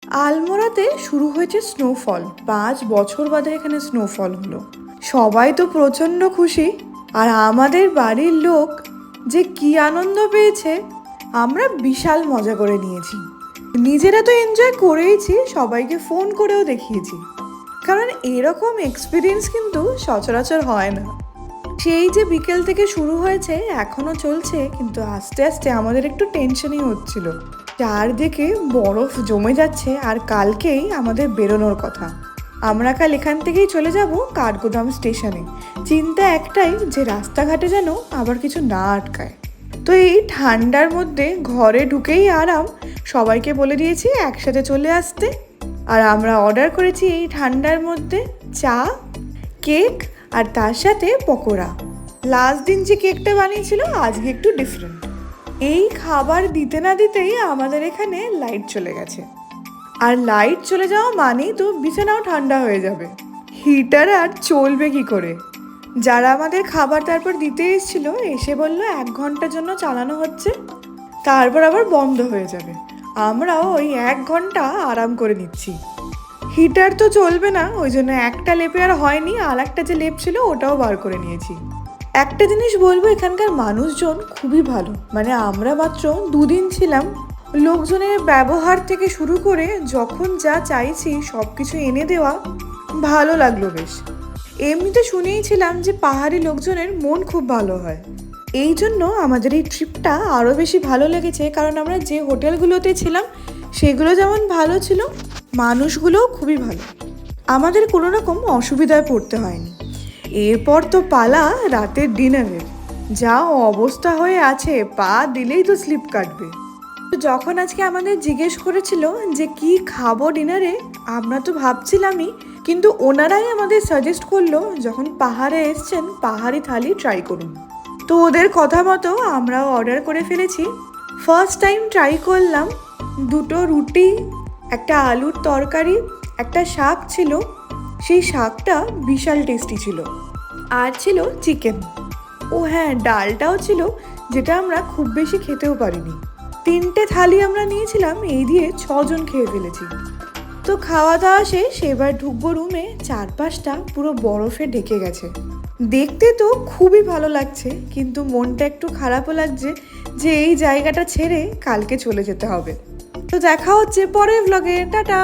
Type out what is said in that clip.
আলমোড়াতে শুরু হয়েছে স্নোফল। 5 বছর বাদে এখানে স্নোফল হলো। সবাই তো প্রচণ্ড খুশি, আর আমাদের বাড়ির লোক যে কি আনন্দ পেয়েছে, আমরা বিশাল মজা করে নিয়েছি। নিজেরা তো এনজয় করেইছি, সবাইকে ফোন করেও দেখিয়েছি, কারণ এরকম এক্সপিরিয়েন্স কিন্তু সচরাচর হয় না। সেই যে বিকেল থেকে শুরু হয়েছে এখনো চলছে, কিন্তু আস্তে আস্তে আমাদের একটু টেনশনই হচ্ছিল। চারদিকে বরফ জমে যাচ্ছে, আর কালকেই আমাদের বেরোনোর কথা। আমরা কাল এখান থেকেই চলে যাব কাঠগোদাম স্টেশনে। চিন্তা একটাই, যে রাস্তাঘাটে যেন আবার কিছু না আটকায়। তো এই ঠান্ডার মধ্যে ঘরে ঢুকেই আরাম, সবাইকে বলে দিয়েছি একসাথে চলে আসতে। আর আমরা অর্ডার করেছি এই ঠান্ডার মধ্যে চা, কেক, আর তার সাথে পকোড়া। লাস্ট দিন যে কেকটা বানিয়েছিল আজকে একটু ডিফারেন্ট। এই খাবার দিতে না দিতেই আমাদের এখানে লাইট চলে গেছে, আর লাইট চলে যাওয়া মানেই তো বিছানাও ঠান্ডা হয়ে যাবে। হিটার আর চলবে কি করে? যারা আমাদের খাবার তারপর দিতে এসেছিল এসে বললো 1 ঘন্টার জন্য চালানো হচ্ছে, তারপর আবার বন্ধ হয়ে যাবে। আমরাও ওই 1 ঘন্টা আরাম করে নিচ্ছি। হিটার তো চলবে না, ওই জন্য একটা লেপে আর হয়নি, আর একটা যে লেপ ছিল ওটাও বার করে নিয়েছি। একটা জিনিস বলবো, এখানকার মানুষজন খুবই ভালো। মানে আমরা মাত্র 2 দিন ছিলাম, লোকজনের ব্যবহার থেকে শুরু করে যখন যা চাইছি সব কিছু এনে দেওয়া, ভালো লাগলো বেশ। এমনিতে শুনেইছিলাম যে পাহাড়ি লোকজনের মন খুব ভালো হয়, এই জন্য আমাদের এই ট্রিপটা আরও বেশি ভালো লেগেছে। কারণ আমরা যে হোটেলগুলোতে ছিলাম সেগুলো যেমন ভালো ছিল, মানুষগুলোও খুবই ভালো। আমাদের কোনো রকম অসুবিধায় পড়তে হয়নি। এরপর তো পালা রাতের ডিনারের। যা অবস্থা হয়ে আছে, পা দিলেই তো স্লিপ কাটবে। তো যখন আজকে আমাদের জিজ্ঞেস করেছিল যে কি খাবো ডিনারে, আমরা তো ভাবছিলামই, কিন্তু ওনারাই আমাদের সাজেস্ট করলো যখন পাহাড়ে এসছেন পাহাড়ি থালি ট্রাই করুন। তো ওদের কথা মতো আমরাও অর্ডার করে ফেলেছি। ফার্স্ট টাইম ট্রাই করলাম। 2টো রুটি, একটা আলুর তরকারি, একটা শাক ছিল। সেই শাকটা বিশাল টেস্টি ছিল। আর ছিল চিকেন। ও হ্যাঁ, ডালটাও ছিল, যেটা আমরা খুব বেশি খেতেও পারিনি। 3টে থালি আমরা নিয়েছিলাম, এই দিয়ে 6 জন খেয়ে ফেলেছি। তো খাওয়া দাওয়া শেষ, এবার ঢুকবো রুমে। চারপাশটা পুরো বরফে ঢেকে গেছে। দেখতে তো খুবই ভালো লাগছে, কিন্তু মনটা একটু খারাপও লাগছে যে এই জায়গাটা ছেড়ে কালকে চলে যেতে হবে। তো দেখা হচ্ছে পরের ভ্লগে। টাটা।